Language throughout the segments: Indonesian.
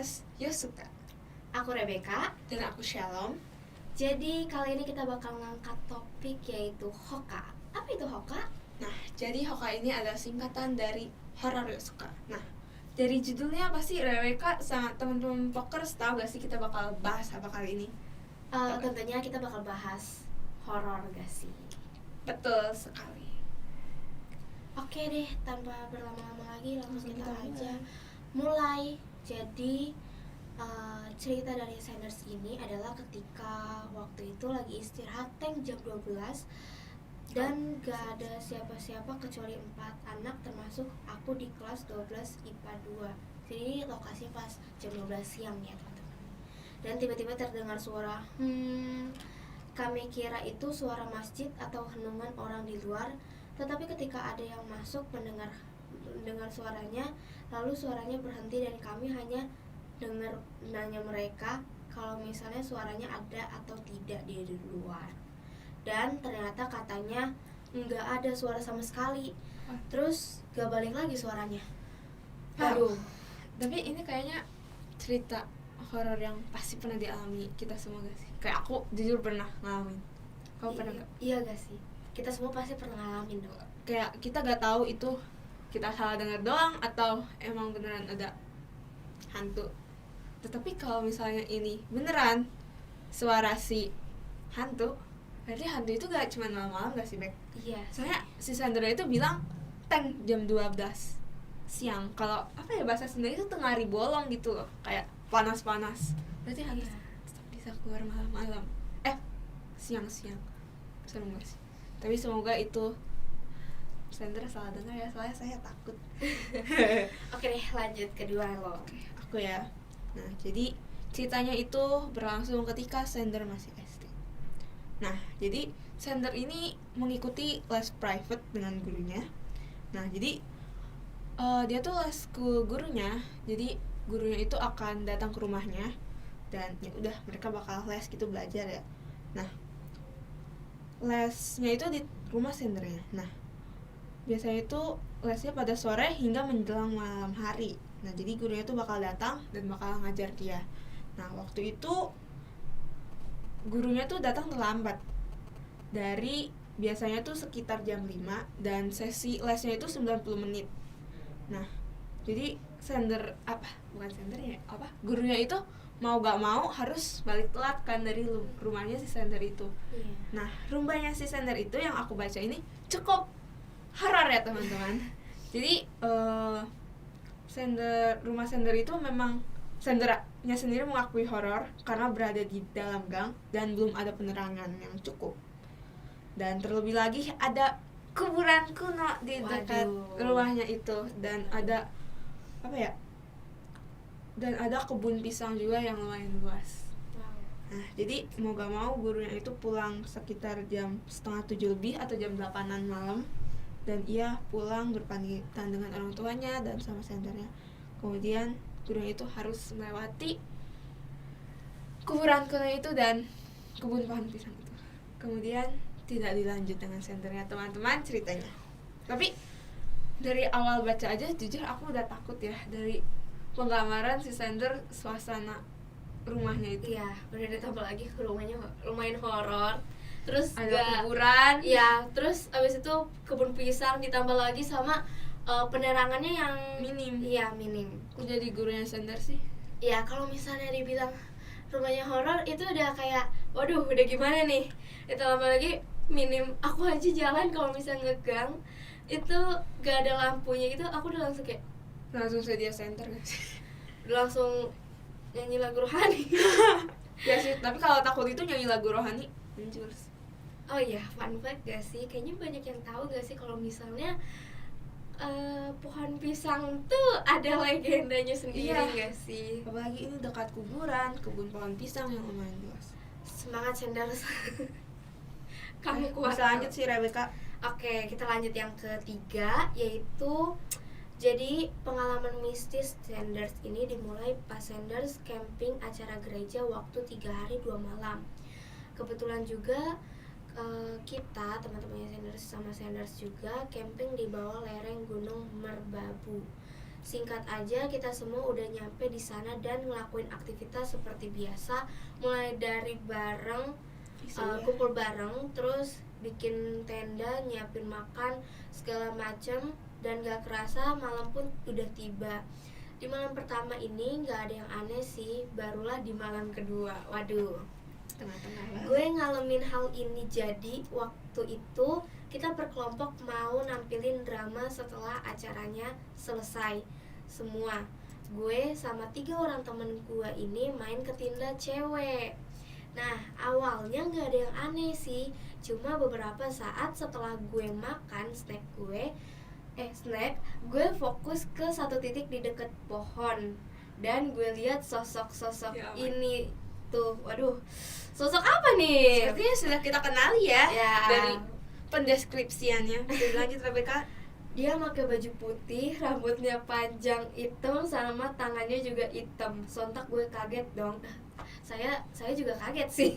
podcast Yosuka. Aku Rebecca. Dan aku Shalom. Jadi kali ini kita bakal ngangkat topik yaitu Hoka. Apa itu Hoka? Nah, jadi Hoka ini adalah singkatan dari horor Yosuka. Nah, dari judulnya pasti Rebecca sama teman-teman pokers tahu gak sih kita bakal bahas apa kali ini? Tentunya kita bakal bahas horor gak sih? Betul sekali. Oke deh, tanpa berlama-lama lagi langsung kita aja mulai. Jadi cerita dari Sanders ini adalah ketika waktu itu lagi istirahat tank jam 12 dan gak ada siapa-siapa kecuali 4 anak termasuk aku di kelas 12 IPA 2. Jadi lokasi pas jam 12 siang ya teman-teman. Dan tiba-tiba terdengar suara kami kira itu suara masjid atau henungan orang di luar. Tetapi ketika ada yang masuk mendengar suaranya, lalu suaranya berhenti dan kami hanya dengar nanya mereka kalau misalnya suaranya ada atau tidak di luar. Dan ternyata katanya nggak ada suara sama sekali. Terus gak balik lagi suaranya. Aduh. Tapi ini kayaknya cerita horor yang pasti pernah dialami kita semua gak sih? Kayak aku jujur pernah ngalamin. Kamu pernah gak? Iya gak sih? Kita semua pasti pernah ngalamin dong. Kayak kita gak tahu itu kita salah dengar doang atau emang beneran ada hantu. Tetapi kalau misalnya ini beneran suara si hantu, berarti hantu itu gak cuma malam-malam gak sih, Bek? Iya. Soalnya si Sandra itu bilang tank jam 12 siang. Kalau apa ya bahasa Sunda itu tengah hari bolong gitu loh, kayak panas-panas. Berarti hantu tetap bisa keluar malam-malam. Siang-siang. Serem gak sih? Tapi semoga itu Sandra salah dengar ya, soalnya saya takut. Oke deh, lanjut kedua lo. Aku ya. Nah, jadi ceritanya itu berlangsung ketika Sander masih SD. Nah, jadi Sander ini mengikuti les private dengan gurunya. Nah, jadi dia tuh les ke gurunya. Jadi gurunya itu akan datang ke rumahnya dan ya udah mereka bakal les gitu, belajar ya. Nah, lesnya itu di rumah Sandernya. Nah, biasanya itu lesnya pada sore hingga menjelang malam hari. Nah, jadi gurunya itu bakal datang dan bakal ngajar dia. Nah, waktu itu gurunya tuh datang terlambat. Dari biasanya tuh sekitar jam 5 dan sesi lesnya itu 90 menit. Nah, jadi gurunya itu mau gak mau harus balik telat kan dari rumahnya si Sander itu. Nah, rumahnya si Sander itu yang aku baca ini cukup horor ya teman-teman. Jadi rumah Sander itu memang Sandernya sendiri mengakui horor karena berada di dalam gang dan belum ada penerangan yang cukup. Dan terlebih lagi ada kuburan kuno di dekat rumahnya itu dan ada dan ada kebun pisang juga yang lumayan luas. Nah, jadi mau gak mau gurunya itu pulang sekitar jam 6:30 lebih atau jam 8-an malam. Dan ia pulang berpamitan dengan orang tuanya dan sama sendernya. Kemudian gurunya itu harus melewati kuburan kuno itu dan kebun pohon pisang itu. Kemudian tidak dilanjut dengan sendernya teman-teman ceritanya. Tapi dari awal baca aja jujur aku udah takut ya dari penggambaran si Sander suasana rumahnya itu. Iya, udah ditambah lagi rumahnya lumayan horor. Terus ada kuburan. Iya, terus abis itu kebun pisang ditambah lagi sama penerangannya yang minim. Iya, minim. Aku jadi gurunya Sander sih. Iya, kalau misalnya dibilang rumahnya horor itu udah kayak waduh, udah gimana nih? Ditambah lagi minim. Aku aja jalan kalau misalnya ngegang itu gak ada lampunya gitu, aku udah langsung kayak sedia center gak sih? Udah langsung nyanyi lagu rohani. Ya sih, tapi kalau takut itu nyanyi lagu rohani anjir. Oh iya, fun fact gak sih? Kayaknya banyak yang tahu gak sih kalau misalnya pohon pisang tuh ada legendanya sendiri. Gak sih? Apalagi ini dekat kuburan, kebun pohon pisang yang lumayan luas. Semangat Sanders. Kamu kuat. Bisa lanjut sih Rebecca. Oke, kita lanjut yang ketiga, yaitu jadi pengalaman mistis Sanders ini dimulai pas Sanders camping acara gereja waktu 3 hari 2 malam. Kebetulan juga kita teman-temannya Sanders sama Sanders juga camping di bawah lereng Gunung Merbabu. Singkat aja, kita semua udah nyampe di sana dan ngelakuin aktivitas seperti biasa, mulai dari bareng, kumpul bareng, terus bikin tenda, nyiapin makan, segala macem. Dan gak kerasa malam pun udah tiba. Di malam pertama ini gak ada yang aneh sih, barulah di malam kedua. Waduh, Tengah-tengah gue ngalamin hal ini. Jadi waktu itu kita berkelompok mau nampilin drama setelah acaranya selesai semua. Gue sama 3 orang temen gue ini main ke tinda cewek. Nah, awalnya gak ada yang aneh sih. Cuma beberapa saat setelah gue makan snack, gue fokus ke satu titik di dekat pohon. Dan gue lihat sosok-sosok ini tuh. Waduh, sosok apa nih? Sepertinya sudah kita kenali ya, Ya. dari pendeskripsiannya. Lanjut Rebecca. Dia pakai baju putih, rambutnya panjang hitam, sama tangannya juga hitam. Sontak gue kaget dong. Saya juga kaget sih.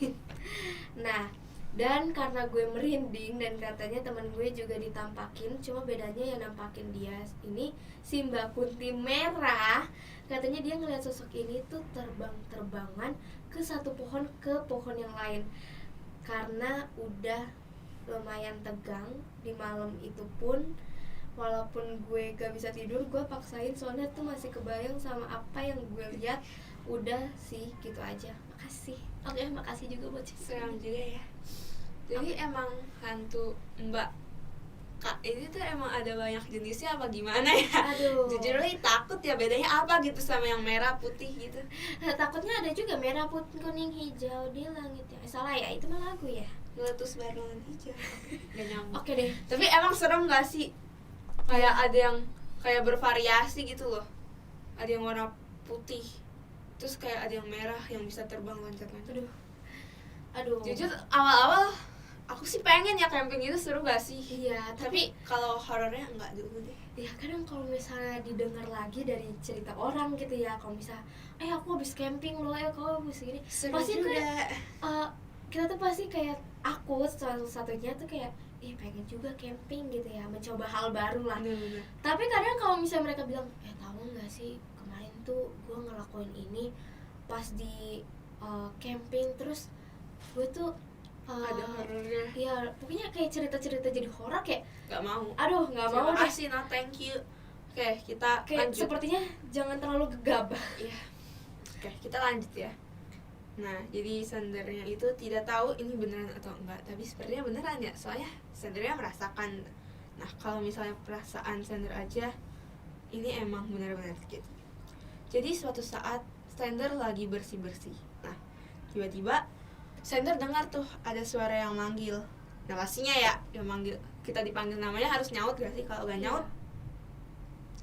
Nah, dan karena gue merinding dan katanya teman gue juga ditampakin, cuma bedanya yang nampakin dia ini si Mbak Kunti merah. Katanya dia ngeliat sosok ini tuh terbang-terbangan ke satu pohon ke pohon yang lain. Karena udah lumayan tegang di malam itu pun, walaupun gue gak bisa tidur, gue paksain soalnya tuh masih kebayang sama apa yang gue lihat. Udah sih, gitu aja. Makasih. Oke, makasih juga buat Seram juga ya. Jadi emang hantu Mbak Kak ini tuh emang ada banyak jenisnya apa gimana ya? Aduh. Jujur li takut ya, bedanya apa gitu sama yang merah putih gitu. Takutnya ada juga merah, putih, kuning, hijau di langit ya. Salah ya, itu mah lagu ya. Meletus barengan hijau. Gak nyambung. Oke deh. Tapi emang serem gak sih? Kayak ada yang kayak bervariasi gitu loh. Ada yang warna putih, terus kayak ada yang merah yang bisa terbang loncat-loncat. Aduh. Jujur awal-awal aku sih pengen ya camping itu, seru gak sih? Iya, Tapi kalau horornya enggak dulu deh. ya kadang kalau misalnya didengar lagi dari cerita orang gitu ya, kalau misalnya aku habis camping loh, kau habis gini, Seru pasti juga. kita tuh pasti kayak, aku satu-satunya tuh kayak pengen juga camping gitu ya, mencoba hal baru lah. Bener-bener. Tapi kadang kalau misalnya mereka bilang, tahu nggak sih kemarin tuh gue ngelakuin ini pas di camping, terus gue tuh Ada horornya. ya pokoknya kayak cerita-cerita jadi horor, kayak Nggak mau. aduh nggak mau Terima deh. kasih, no thank you. Oke, kita Kayak lanjut. sepertinya jangan terlalu gegabah. Iya. Oke, kita lanjut ya. Nah, jadi sendernya itu tidak tahu ini beneran atau enggak, tapi sepertinya beneran ya, soalnya sendernya merasakan. Nah, kalau misalnya perasaan sender aja, ini emang benar-benar gitu. Jadi suatu saat sender lagi bersih-bersih. Nah, tiba-tiba sender dengar tuh ada suara yang manggil. Nah, pastinya ya, yang manggil, kita dipanggil namanya harus nyaut gak sih? Kalau gak nyaut,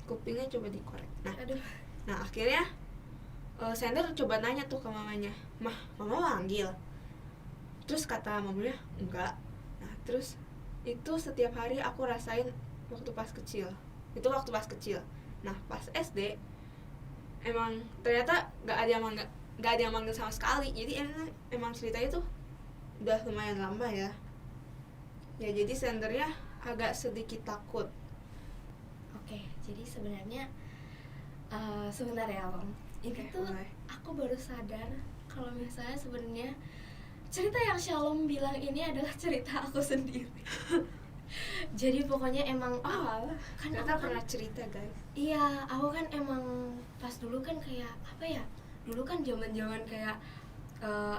kupingnya coba dikorek. Nah, akhirnya sender coba nanya tuh ke mamanya, "Mah, mama manggil?" Terus kata mamanya, "Enggak." Nah, terus itu setiap hari aku rasain waktu pas kecil. Itu waktu pas kecil. Nah, pas SD emang ternyata gak ada yang manggil sama sekali. Jadi emang ceritanya tuh udah lumayan lama ya. Ya, jadi sendernya agak sedikit takut. Oke, jadi sebenarnya sebentar ya Om. Ini Oke, tuh mulai. aku baru sadar kalau misalnya sebenarnya cerita yang Shalom bilang ini adalah cerita aku sendiri. Jadi pokoknya emang kan aku kita pernah cerita, guys. Iya, aku kan emang pas dulu kan kayak apa ya? Dulu kan zaman-zaman kayak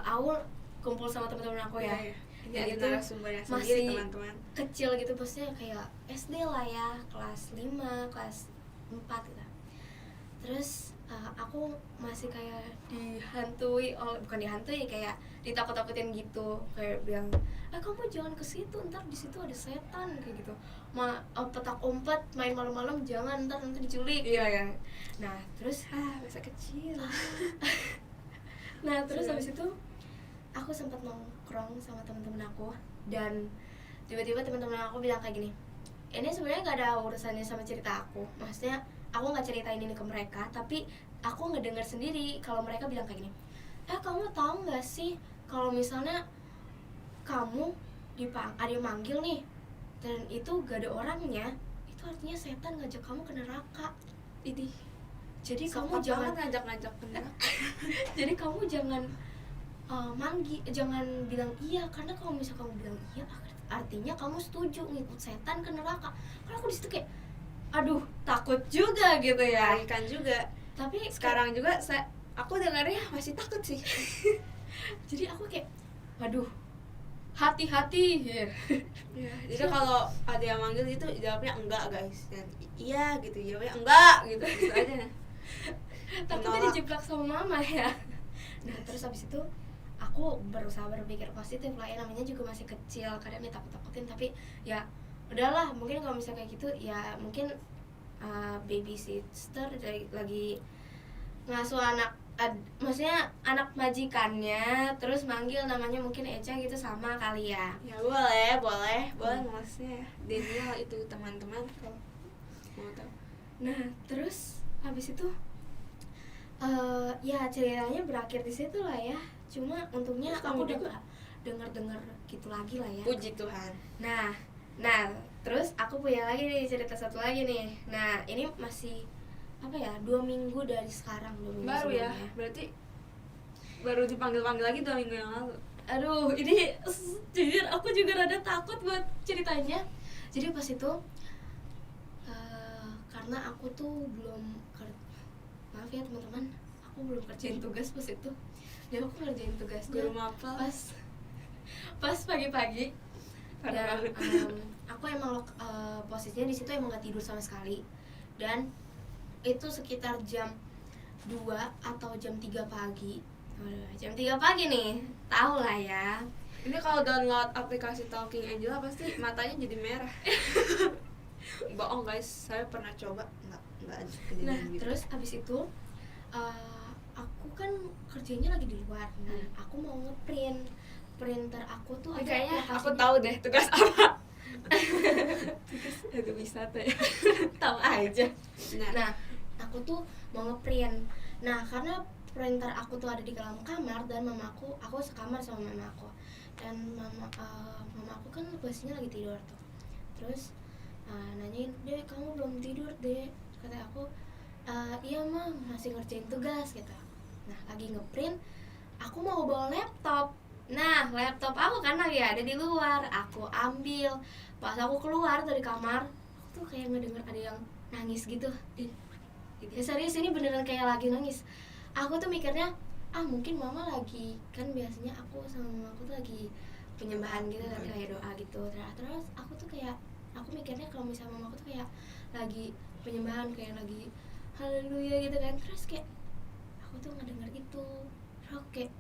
aku kumpul sama teman-teman aku ya. Iya. Ini Dan ada itu narasumbernya sendiri, masih teman-teman. kecil gitu, pastinya kayak SD lah ya, kelas 5, kelas 4 gitu. Terus aku masih kayak bukan dihantui, kayak ditakut-takutin gitu, kayak bilang, kamu jangan ke situ, ntar di situ ada setan, kayak gitu. Petak umpet, main malam-malam jangan, ntar nanti diculik. Iya kan. Nah, terus Masa kecil. Nah, terus habis itu aku sempat nongkrong sama teman-teman aku, dan tiba-tiba teman-teman aku bilang kayak gini, ini sebenarnya nggak ada urusannya sama cerita aku. Maksudnya aku nggak ceritain ini ke mereka, tapi aku ngedengar sendiri kalau mereka bilang kayak gini, kamu tahu nggak sih kalau misalnya kamu ada yang manggil nih, dan itu gak ada orangnya, itu artinya setan ngajak kamu ke neraka. ini jadi kamu kamu jangan ngajak-ngajak ke neraka. jadi kamu jangan jangan bilang iya, karena kalau misal kamu bilang iya artinya kamu setuju ngikut setan ke neraka. Karena aku di situ kayak aduh takut juga gitu ya. Kan juga. Tapi Sekarang juga aku dengarnya masih takut sih. jadi aku kayak waduh hati-hati ya. Ya, jadi kalau ada yang manggil itu jawabnya enggak guys, dan iya gitu, jawabnya enggak gitu aja. Takutnya dijeblak sama mama ya. Nah terus habis itu aku berusaha berpikir positif lah ya, namanya juga masih kecil, kadang ditakut-takutin, tapi ya udahlah, mungkin kalau misalnya kayak gitu ya mungkin baby sister lagi ngasuh anak maksudnya anak majikannya, terus manggil namanya mungkin Eca gitu, sama kali ya. Ya boleh maksudnya Daniel itu teman-teman kalau mau tahu. Nah terus habis itu ya ceritanya berakhir di situ lah ya. Cuma untungnya Terus aku kamu udah juga gak dengar gitu lagi lah ya. Puji Tuhan. Nah terus aku punya lagi nih cerita satu lagi nih. Nah ini masih apa ya, 2 minggu dari sekarang, 2 minggu Baru ya, sebelumnya. berarti baru dipanggil-panggil lagi 2 minggu yang lalu. Aduh ini jujur aku juga rada takut buat ceritanya. Jadi pas itu karena aku tuh belum maaf ya teman-teman, aku belum kerjain tugas pas itu. Dan aku ngerjain tugasnya Guru mapel pas pagi-pagi. Parah Dan banget. aku emang posisinya di situ emang gak tidur sama sekali. Dan itu sekitar jam 2 atau jam 3 pagi. Jam 3 pagi nih, tahu lah ya. Ini kalau download aplikasi Talking Angela pasti matanya jadi merah. Bohong guys, saya pernah coba nggak aja kejadian Nah gitu. terus abis itu aku kan kerjanya lagi di luar. Nah aku mau ngeprint printer aku tuh Ini ada kayaknya aku aplikasinya. tahu deh tugas apa. Tugas agak wisata ya. Tahu aja. Nah, Nah aku tuh mau ngeprint. Nah karena printer aku tuh ada di dalam kamar dan aku sekamar sama mama aku. Dan mama aku kan posisinya lagi tidur tuh. Terus nanyain, "Dek, kamu belum tidur, Dek?" Kata aku, "Iya, Mah, masih ngerjain tugas," gitu. Nah, lagi ngeprint, aku mau bawa laptop. Nah, laptop aku kan lagi ada di luar. Aku ambil. Pas aku keluar dari kamar, aku tuh kayak ngedenger ada yang nangis gitu. Ya serius, ini beneran kayak lagi nangis. Aku tuh mikirnya, mungkin mama lagi, kan biasanya aku sama mama aku tuh lagi penyembahan gitu kan, kayak doa gitu. Terus aku tuh kayak, aku mikirnya kalau misalnya mama aku tuh kayak lagi penyembahan, kayak lagi haleluya gitu kan. Terus kayak aku tuh ngedenger itu, terus aku kayak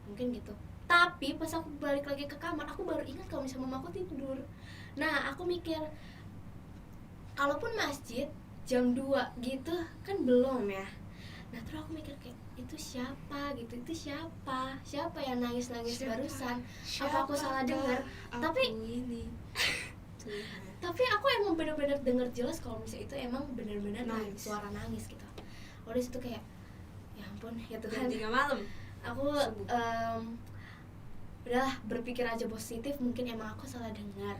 mungkin gitu. Tapi pas aku balik lagi ke kamar, aku baru ingat kalau misalnya mama aku tidur. Nah aku mikir, kalaupun masjid jam 2 gitu kan belum ya. Nah terus aku mikir kayak, itu siapa gitu, itu siapa yang nangis-nangis barusan. Apa aku salah dengar? Tapi ini tapi aku emang benar-benar dengar jelas kalau misalnya itu emang benar-benar Nangis. suara nangis gitu. Kalau di situ kayak ya ampun ya jam Tuhan, 3 malam. aku Subuh. udahlah berpikir aja positif, mungkin emang aku salah dengar.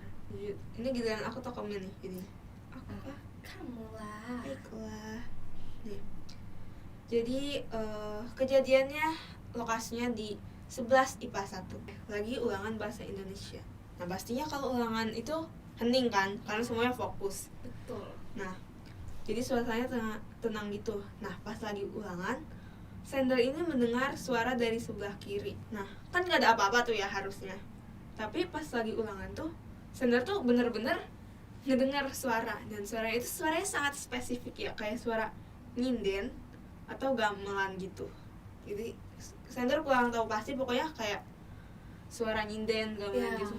Ini giliran aku tokomnya nih ini. Aku Kamu lah. baiklah. Nih. Jadi kejadiannya lokasinya di 11 IPA 1. Lagi ulangan bahasa Indonesia. Nah, pastinya kalau ulangan itu hening kan, karena semuanya fokus. Betul. Nah, jadi suasananya tenang gitu. Nah, pas lagi ulangan, sender ini mendengar suara dari sebelah kiri. Nah, kan gak ada apa-apa tuh ya harusnya. Tapi pas lagi ulangan tuh, sender tuh bener-bener ngedengar suara. Dan suaranya itu suaranya sangat spesifik ya, kayak suara nyinden atau gamelan gitu. Jadi sender kurang tahu pasti, pokoknya kayak suara nyinden, gamelan Ya. gitu.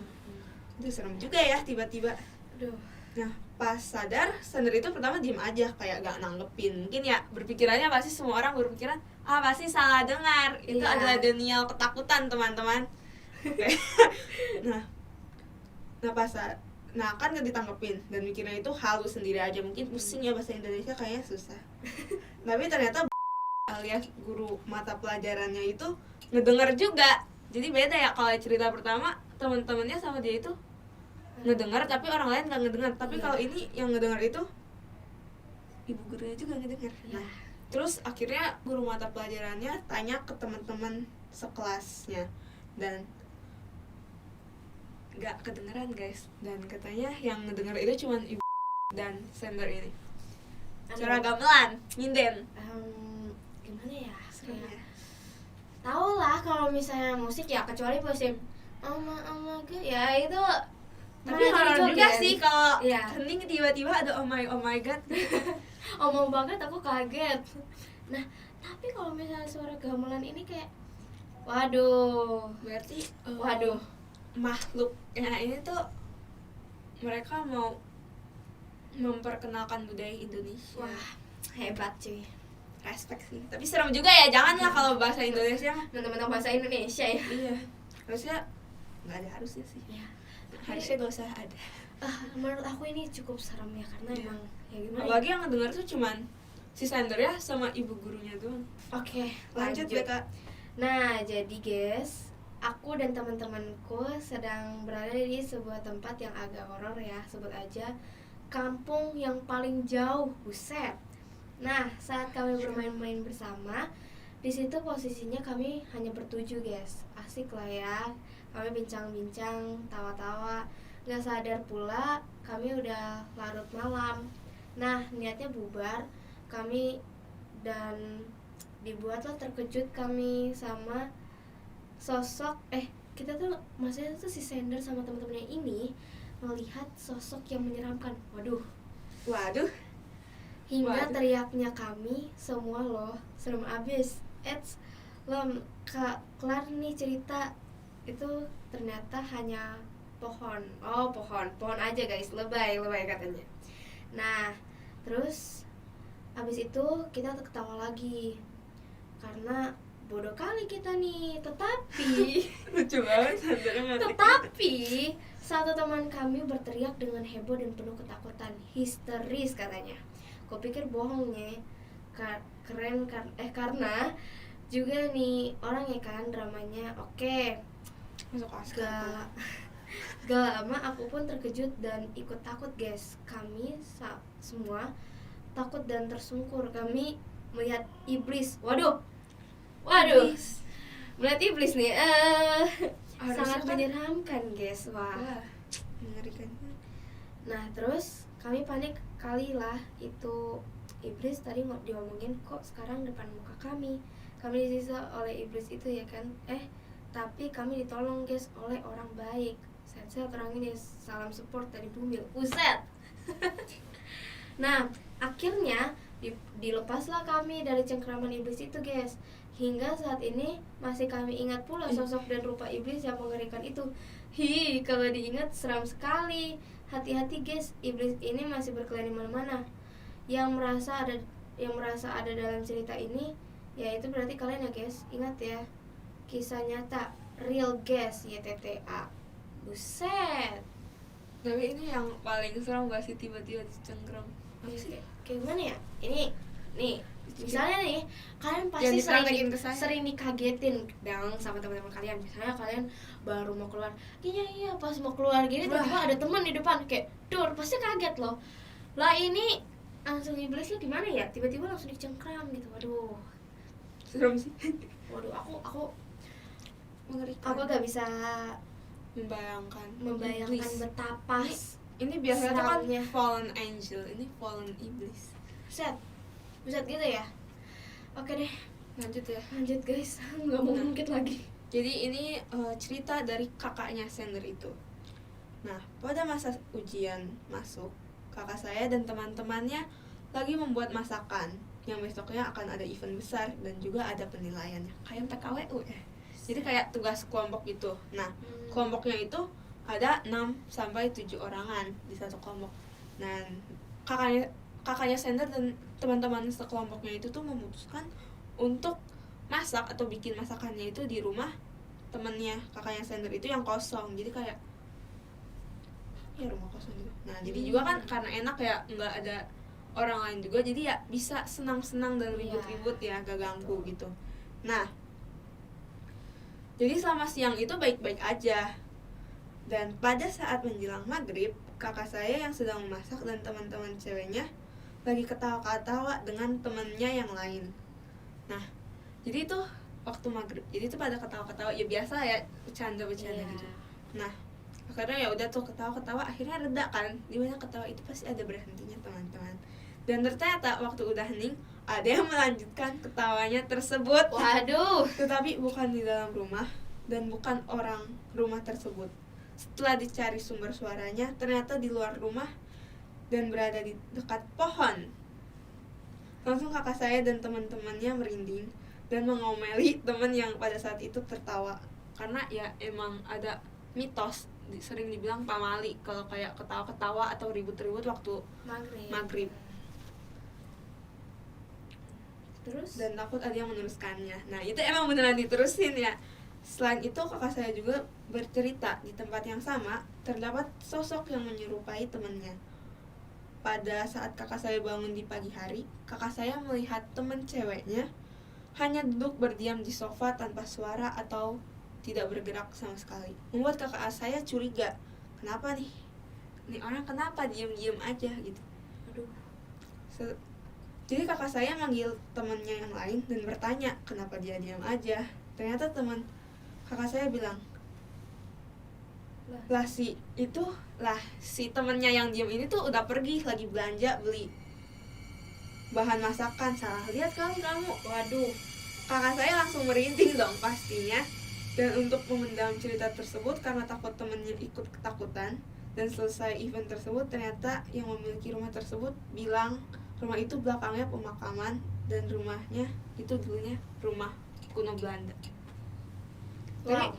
Itu serem juga ya tiba-tiba. Aduh. Nah, pas sadar, sender itu pertama diem aja, kayak gak nanggepin. Mungkin ya berpikirannya pasti semua orang berpikiran, pasti salah dengar. Itu Iya. adalah Daniel ketakutan, teman-teman. Nah kan gak ditanggepin dan mikirnya itu halus sendiri aja, mungkin pusing ya bahasa Indonesia kayaknya susah. Tapi ternyata alias guru mata pelajarannya itu ngedenger juga. Jadi beda ya, kalau cerita pertama teman-temannya sama dia itu ngedengar tapi orang lain gak ngedengar. Tapi Iya. kalau ini yang ngedengar itu ibu gurunya juga ngedenger. Ya. Nah, terus akhirnya guru mata pelajarannya tanya ke teman-teman sekelasnya dan nggak kedengeran guys, dan katanya yang ngedenger itu cuman ibu dan sender ini. Secara gamelan, nyinden. Gimana ya? Serem ya. Tahu lah kalau misalnya musik ya, kecuali musim ya itu. Tapi horor juga sih kalau Iya. hening tiba-tiba ada oh my god. Omong banget aku kaget. Nah, tapi kalau misalnya suara gamelan ini kayak waduh. Berarti Waduh. makhluknya ini tuh mereka mau memperkenalkan budaya Indonesia. Wah, hebat cuy. Respect sih. Tapi serem juga ya, janganlah kalau bahasa Indonesia. Mentang-mentang bahasa Indonesia ya. Iya. Harusnya nggak ada harusnya sih. Ya. Harusnya gak usah ada. Menurut aku ini cukup serem ya, karena Iya. emang ya gimana? Apalagi yang ngedenger tuh cuman si sender ya sama ibu gurunya doang. Oke, Lanjut deh Kak. Nah, jadi guys, aku dan teman-temanku sedang berada di sebuah tempat yang agak horor ya, sebut aja kampung yang paling jauh, buset. Nah, saat kami bermain-main bersama, di situ posisinya kami hanya bertujuh guys, asik lah ya. Kami bincang-bincang, tawa-tawa, gak sadar pula kami udah larut malam. Nah, niatnya bubar, kami dan dibuatlah terkejut kami sama sosok kita tuh maksudnya tuh si Sender sama teman-temannya ini melihat sosok yang menyeramkan. Waduh, hingga Waduh. teriaknya kami semua loh, serem abis. Kelar nih cerita, itu ternyata hanya pohon aja guys, lebay katanya. Nah, terus abis itu kita ketawa lagi karena bodoh kali kita nih. Lucu banget sendernya ngerti. Tetapi satu teman kami berteriak dengan heboh dan penuh ketakutan, histeris katanya. Kupikir bohongnya, karena juga nih orang ya kan dramanya. Oke, Masuk akal. gak lama aku pun terkejut dan ikut takut guys. Kami semua takut dan tersungkur. Kami melihat iblis. Waduh, Iblis. melihat iblis nih. Harusnya Sangat kan- menyeramkan guys. Wah. Mengerikan. Nah, terus kami panik kali lah, itu iblis tadi diomongin kok sekarang depan muka kami. Kami disiksa oleh iblis itu ya kan. Tapi kami ditolong guys oleh orang baik. Sehat-sehat orang ini, salam support dari Bumil. Uset. Nah, akhirnya dilepaslah kami dari cengkraman iblis itu guys. Hingga saat ini masih kami ingat pula sosok dan rupa iblis yang mengerikan itu. Kalau diingat seram sekali. Hati-hati guys, iblis ini masih berkeliaran di mana-mana. Yang merasa ada dalam cerita ini, ya itu berarti kalian ya guys. Ingat ya, kisah nyata, real guys, YTTA. Buset. Tapi ini yang paling serem gak sih tiba-tiba dicengkram? Apa sih? Kayak gimana ya? Ini nih, misalnya nih, kalian Yang pasti dipraktekin ke saya. sering dikagetin dong sama teman-teman kalian. Misalnya kalian baru mau keluar, iya pas mau keluar gini tiba-tiba ada teman di depan kayak dur, pasti kaget loh. Lah ini langsung iblis lu gimana ya? Tiba-tiba langsung dicengkram gitu. Waduh. Serem sih. Waduh, aku Mengerikan. gak bisa membayangkan membayangkan iblis. betapa Ini biasanya tuh kan seramnya. fallen angel, ini fallen iblis. Buset gitu ya. Oke deh, Lanjut ya. lanjut guys. Nggak mau Nah. ngungkit lagi. Jadi ini cerita dari kakaknya Sender itu. Nah, pada masa ujian masuk, kakak saya dan teman-temannya lagi membuat masakan yang besoknya akan ada event besar dan juga ada penilaiannya. Kayak PKWU ya. Jadi kayak tugas kelompok gitu. Nah, kelompoknya itu ada 6 sampai 7 orangan di satu kelompok. Dan kakaknya Sender dan teman-teman sekelompoknya itu tuh memutuskan untuk masak atau bikin masakannya itu di rumah temennya kakaknya Sender itu yang kosong. Jadi kayak ya rumah kosong gitu. Nah, jadi juga kan karena enak ya, nggak ada orang lain juga, jadi ya bisa senang-senang dan ribut-ribut ya, gak ganggu gitu. Nah, jadi selama siang itu baik-baik aja. Dan pada saat menjelang maghrib, kakak saya yang sedang memasak dan teman-teman ceweknya lagi ketawa-ketawa dengan temennya yang lain. Nah, jadi itu waktu maghrib, jadi itu pada ketawa-ketawa, ya biasa ya, bercanda-bercanda gitu. Nah, akhirnya ya udah tuh ketawa-ketawa, akhirnya reda kan, dimana ketawa itu pasti ada berhentinya teman-teman. Dan ternyata waktu udah hening, ada yang melanjutkan ketawanya tersebut. Waduh. Tetapi bukan di dalam rumah dan bukan orang rumah tersebut. Setelah dicari sumber suaranya, ternyata di luar rumah dan berada di dekat pohon. Langsung kakak saya dan teman-temannya merinding dan mengomeli teman yang pada saat itu tertawa. Karena ya emang ada mitos, sering dibilang pamali kalau kayak ketawa-ketawa atau ribut-ribut waktu maghrib. Terus? Dan takut ada yang meneruskannya. Nah itu emang beneran diterusin ya. Selain itu kakak saya juga bercerita di tempat yang sama terdapat sosok yang menyerupai temannya. Pada saat kakak saya bangun di pagi hari, kakak saya melihat teman ceweknya hanya duduk berdiam di sofa tanpa suara atau tidak bergerak sama sekali. Membuat kakak saya curiga, kenapa nih? Ini orang kenapa diam-diam aja gitu. Aduh. Jadi kakak saya manggil temannya yang lain dan bertanya kenapa dia diam aja. Ternyata teman kakak saya bilang, si temannya yang diam ini tuh udah pergi lagi belanja beli bahan masakan, salah lihat kali kamu. Waduh, kakak saya langsung merinding dong pastinya. Dan untuk memendam cerita tersebut karena takut temannya ikut ketakutan, dan selesai event tersebut ternyata yang memiliki rumah tersebut bilang rumah itu belakangnya pemakaman dan rumahnya itu dulunya rumah kuno Belanda. Wow.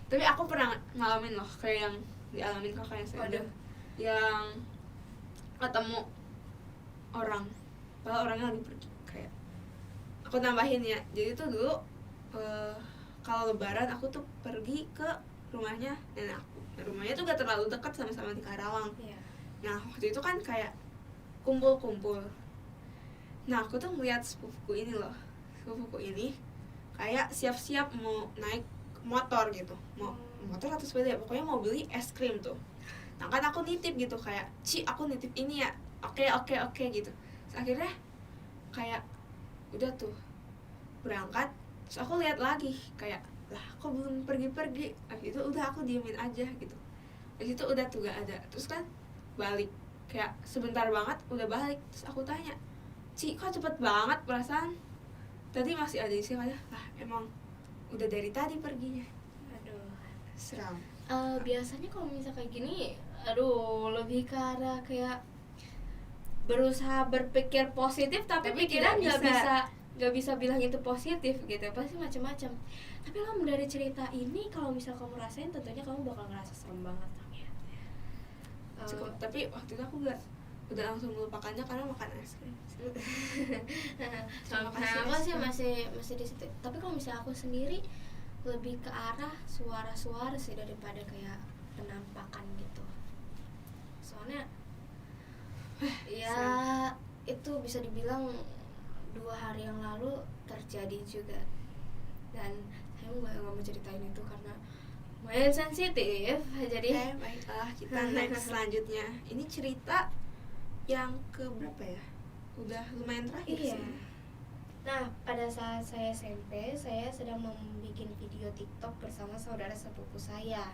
Tapi aku pernah ngalamin loh kayak yang dialamin kakaknya saya. Yang ketemu orang, padahal orangnya lagi pergi. Kayak aku nambahin ya, jadi tuh dulu kalau lebaran aku tuh pergi ke rumahnya nenek aku. Nah, rumahnya tuh gak terlalu dekat, sama-sama di Karawang. Nah waktu itu kan kayak kumpul-kumpul. Nah aku tuh ngeliat sepupuku ini kayak siap-siap mau naik motor gitu, mau motor atau sepeda ya, pokoknya mau beli es krim tuh. Nah kan aku nitip gitu kayak, Ci aku nitip ini ya, oke gitu. Terus akhirnya kayak udah tuh berangkat, terus aku lihat lagi kayak, lah kok belum pergi-pergi. Abis itu udah aku diemin aja gitu. Abis itu udah tuh gak ada. Terus kan balik, kayak sebentar banget udah balik. Terus aku tanya, Ci kok cepet banget perasaan tadi masih ada di sini. Lah emang udah dari tadi perginya. Aduh, seram. Biasanya kalau misal kayak gini, lebih ke arah kayak berusaha berpikir positif tapi pikiran nggak bisa bilang itu positif gitu, pasti macam-macam. Tapi kamu dari cerita ini kalau misal kamu rasain, tentunya kamu bakal ngerasa serem banget ya. Cukup, tapi waktu itu aku udah langsung melupakannya karena makan es krim. Sama aku sih masih di situ. Tapi kalau misalnya aku sendiri lebih ke arah suara-suara sih daripada kayak penampakan gitu. Soalnya ya itu bisa dibilang 2 hari yang lalu terjadi juga, dan saya nggak mau ceritain itu karena lumayan sensitif. Jadi baiklah, kita next selanjutnya. Ini cerita yang ke berapa ya? Udah lumayan terakhir sih. Nah, pada saat saya SMP, saya sedang membuat video TikTok bersama saudara sepupu saya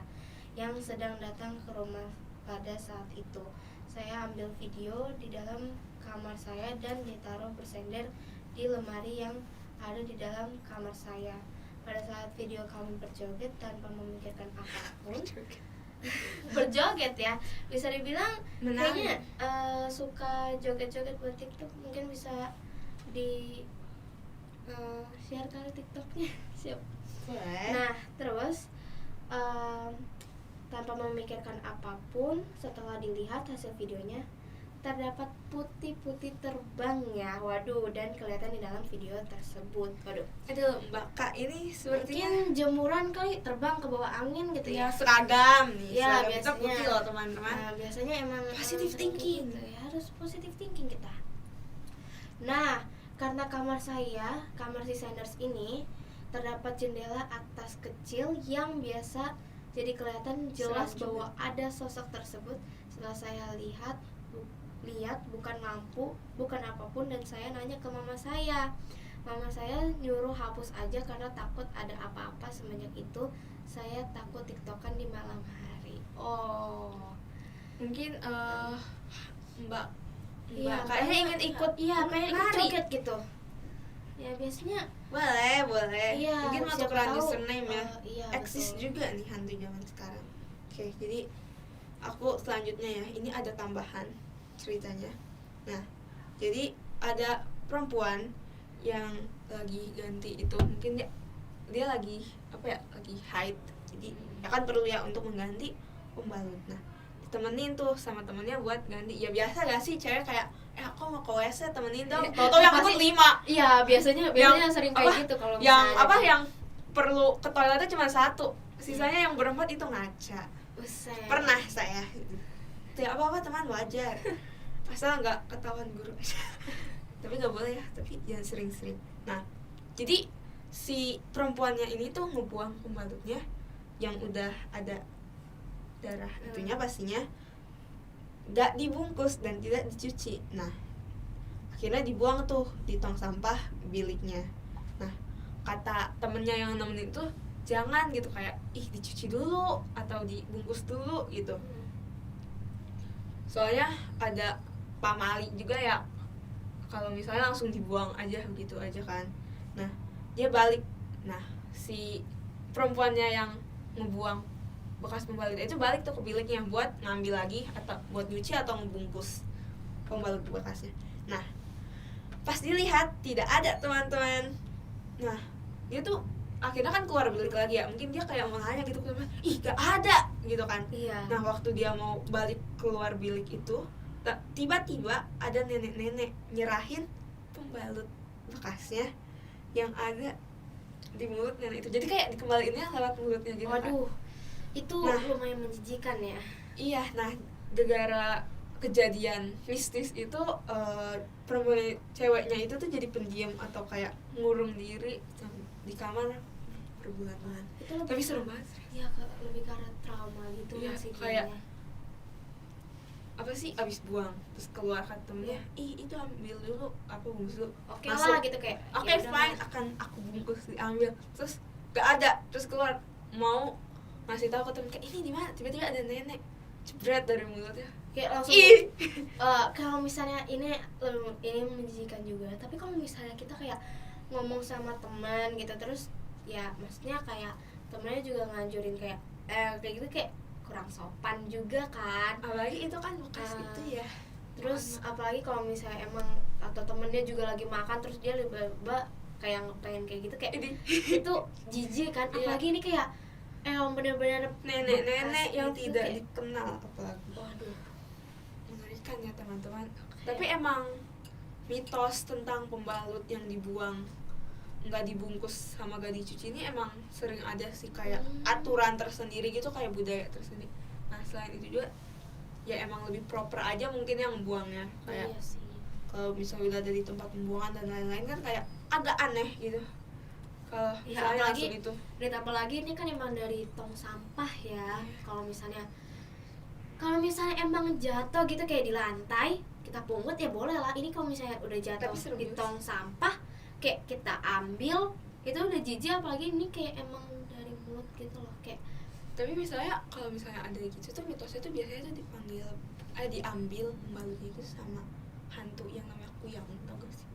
yang sedang datang ke rumah pada saat itu. Saya ambil video di dalam kamar saya dan ditaruh bersender di lemari yang ada di dalam kamar saya. Pada saat video kami berjoget tanpa memikirkan apapun, berjoget ya, bisa dibilang kayaknya suka joget-joget buat TikTok, mungkin bisa di share kali TikToknya. Siap. Nah terus tanpa memikirkan apapun, setelah dilihat hasil videonya, terdapat putih-putih terbang ya, waduh, dan kelihatan di dalam video tersebut. Waduh, aduh Mbak Kak, ini sepertinya mungkin jemuran kali terbang ke bawah angin gitu ya. Seragam nih, ya, seragam kita putih loh teman-teman. Nah, biasanya emang positive thinking gitu, ya, harus positive thinking kita. Nah, karena kamar si Sanders ini terdapat jendela atas kecil yang biasa jadi kelihatan jelas bahwa ada sosok tersebut. Setelah saya lihat lihat, bukan lampu, bukan apapun, dan saya nanya ke mama saya. Mama saya nyuruh hapus aja karena takut ada apa-apa. Semenjak itu saya takut tiktokan di malam hari. Oh, Mungkin Mbak iya, kayaknya ingin ikut pengen ikut nari. joget gitu. Ya biasanya Boleh. iya, Mungkin mau siapa tukeran tahu, username ya. iya, Eksis betul. juga nih hantu zaman sekarang. Oke, jadi aku selanjutnya ya, ini ada tambahan ceritanya. Nah, jadi ada perempuan yang lagi ganti itu, mungkin dia lagi lagi haid, jadi ya kan perlu ya untuk mengganti pembalut. Nah, ditemenin tuh sama temennya buat ganti. Ya biasa gak sih cewek kayak aku mau ke WC temenin dong, tau yang ikut 5. Iya, biasanya sering kayak gitu kalau yang misalnya yang perlu ke toiletnya cuma 1, sisanya yang berempat itu ngaca. Buset. Pernah saya tidak apa-apa teman, wajar asal nggak ketahuan guru aja. Tapi nggak boleh ya, tapi jangan sering-sering. Nah, jadi si perempuannya ini tuh ngebuang pembalutnya yang udah ada darah itunya pastinya, nggak dibungkus dan tidak dicuci. Nah, akhirnya dibuang tuh di tong sampah biliknya. Nah, kata temennya yang nemenin tuh jangan gitu, kayak dicuci dulu atau dibungkus dulu gitu. Soalnya ada pamali juga ya, kalau misalnya langsung dibuang aja begitu aja kan. Nah, dia balik. Nah, si perempuannya yang ngebuang bekas pembalut itu balik tuh ke biliknya buat ngambil lagi atau buat nyuci atau ngebungkus pembalut bekasnya. Nah, pas dilihat tidak ada, teman-teman. Nah, dia tuh akhirnya kan keluar bilik lagi ya, mungkin dia kayak mau nanya gitu ke teman, gak ada gitu kan. Iya. Nah, waktu dia mau balik keluar bilik itu, tiba-tiba ada nenek-nenek nyerahin pembalut bekasnya yang ada di mulut nenek itu. Jadi kayak dikembaliinnya lewat mulutnya gitu. Waduh, kan. itu lumayan menjijikan ya. Iya, nah gara-gara kejadian mistis itu perempuan ceweknya itu tuh jadi pendiam atau kayak ngurung diri di kamar berbulan-bulan. Tapi serem banget. Iya, lebih karena trauma gitu ya, sih kayak kayaknya. apa sih, abis buang terus keluar kata temennya, itu ambil dulu, aku bungkus dulu. Oke lah gitu kayak. Oke, fine, akan aku bungkus, diambil. Terus gak ada, terus keluar mau ngasih tahu ke temen kayak ini di mana, tiba-tiba ada nenek jebret dari mulutnya. Kayak langsung kalau misalnya ini menjijikan juga, tapi kalau misalnya kita kayak ngomong sama teman gitu, terus ya maksudnya kayak temennya juga nganjurin kayak kayak gitu, kayak kurang sopan juga kan. Apalagi itu kan bekas itu ya. Terus apalagi kalau misalnya emang atau temennya juga lagi makan terus dia tiba-tiba kayak ngepengen kayak gitu, kayak itu jijik kan. Apalagi ini kayak bener-bener nenek-nenek yang gitu, tidak kayak, dikenal apalagi. waduh, Mengerikan ya teman-teman. Tapi emang mitos tentang pembalut yang dibuang nggak dibungkus sama gak dicuci ini emang sering ada sih, kayak aturan tersendiri gitu, kayak budaya tersendiri. Nah, selain itu juga ya emang lebih proper aja mungkin yang buangnya, kayak iya sih. kalau misalnya udah ada di tempat pembuangan dan lain-lain kan kayak agak aneh gitu kalau Ya, misalnya apalagi langsung itu. Dan apalagi ini kan emang dari tong sampah ya. Kalau misalnya emang jatuh gitu kayak di lantai, kita pungut ya boleh lah. Ini kalau misalnya udah jatuh di tong sampah, kayak kita ambil, itu udah jijik. Apalagi ini kayak emang dari mulut gitu loh, kayak. Tapi misalnya kalau misalnya ada gitu tuh mitosnya tuh biasanya tuh diambil pembalutnya itu sama hantu yang namanya kuyang, tau gak sih?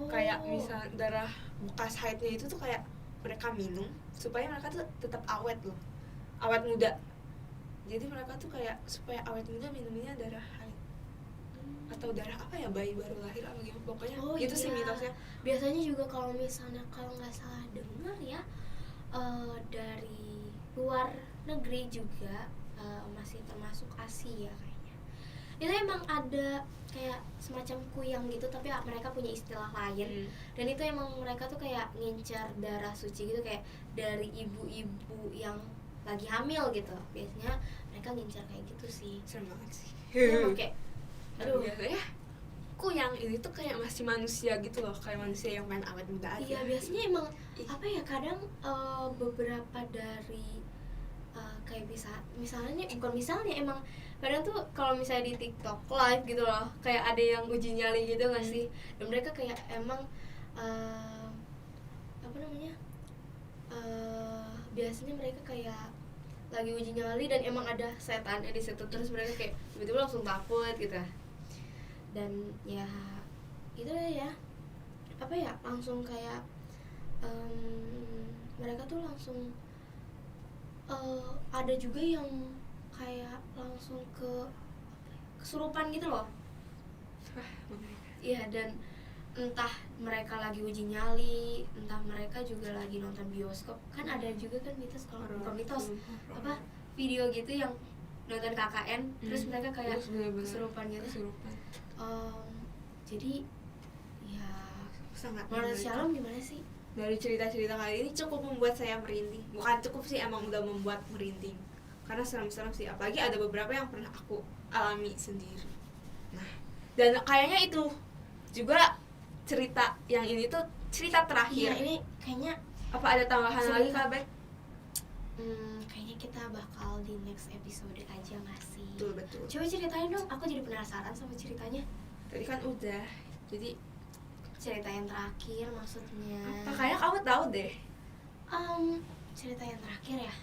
Kayak misal darah bekas haidnya itu tuh kayak mereka minum supaya mereka tuh tetap awet loh, awet muda. Jadi mereka tuh kayak supaya awet muda minumnya darah haid atau darah apa ya, bayi baru lahir apa gitu, pokoknya gitu sih mitosnya. Biasanya juga kalau misalnya kalau nggak salah dengar ya, dari luar negeri juga, masih termasuk Asia kayaknya, itu emang ada kayak semacam kuyang gitu, tapi mereka punya istilah lain. Dan itu emang mereka tuh kayak ngincar darah suci gitu, kayak dari ibu-ibu yang lagi hamil gitu. Biasanya mereka ngincar kayak gitu sih. Serem banget sih. Kayak aduh, biasanya kuyang ini tuh kayak masih manusia gitu loh, kayak manusia yang main awet muda aja. Iya, biasanya emang apa ya, kadang beberapa dari kayak bisa misalnya nih, bukan misalnya, emang kadang tuh kalau misalnya di TikTok live gitu loh, kayak ada yang uji nyali gitu nggak sih, dan mereka kayak emang apa namanya, biasanya mereka kayak lagi uji nyali dan emang ada setannya di situ, terus mereka kayak tiba-tiba langsung takut gitu. Dan ya itu ya, apa ya, langsung kayak mereka tuh langsung ada juga yang kayak langsung kesurupan gitu loh. Iya, dan entah mereka lagi uji nyali, entah mereka juga lagi nonton bioskop. Kan ada juga kan mitos, kalau bukan mitos, apa, video gitu yang nonton KKN terus mereka kayak kesurupan gitu. Jadi ya sangat menurut Shalom gimana sih? Dari cerita-cerita kali ini cukup membuat saya merinding. Bukan cukup sih, emang udah membuat merinding. Karena serem-serem sih, apalagi ada beberapa yang pernah aku alami sendiri. Nah, dan kayaknya itu juga cerita yang ini tuh cerita terakhir. Iya, ini kayaknya apa ada tambahan lagi Kak Bek? Kayaknya kita bakal di next episode aja nggak sih? Betul. Coba ceritain dong, aku jadi penasaran sama ceritanya. Tadi kan udah, jadi cerita yang terakhir maksudnya. apa? Kayaknya kamu tahu deh. Cerita yang terakhir ya.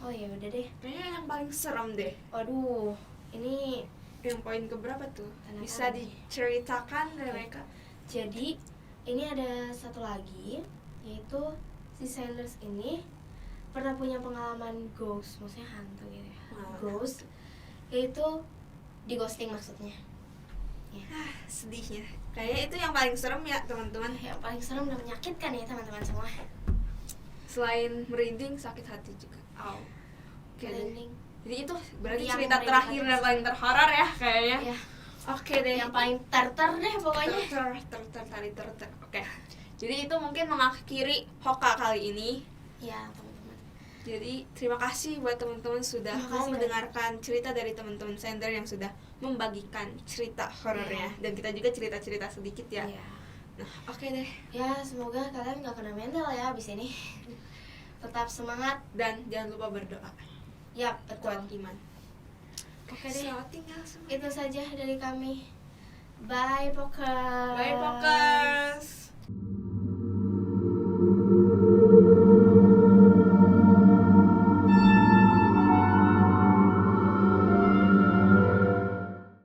Oh ya udah deh. Kayaknya yang paling serem deh. Waduh, ini Yang poin keberapa tuh? Tanda-tanda Bisa nih. diceritakan dari mereka? Jadi ini ada satu lagi, yaitu si Sanders ini pernah punya pengalaman ghost, maksudnya hantu gitu ya. Ghost, yaitu di ghosting maksudnya. Ya. Sedihnya. Kayaknya itu yang paling serem ya teman-teman. Yang paling serem dan menyakitkan ya teman-teman semua. Selain merinding, sakit hati juga. Oke deh. Merinding. Jadi itu berarti Yang cerita merinding terakhir hati. dan paling terhoror ya kayaknya. Ya, Oke deh. yang paling ter deh pokoknya. ter. Oke. Jadi itu mungkin mengakhiri Hoka kali ini. Ya teman-teman. Jadi terima kasih buat teman-teman sudah Terima mau kasih mendengarkan cerita dari teman-teman Sender yang sudah membagikan cerita horornya. Dan kita juga cerita-cerita sedikit ya. Iya. Nah, oke deh. Ya semoga kalian gak kena mental ya abis ini. Tetap semangat. Dan jangan lupa berdoa. Ya betul. Kuat iman. Oke deh. Selamat tinggal semua. Itu saja dari kami. Bye Pokers. Bye Pokers.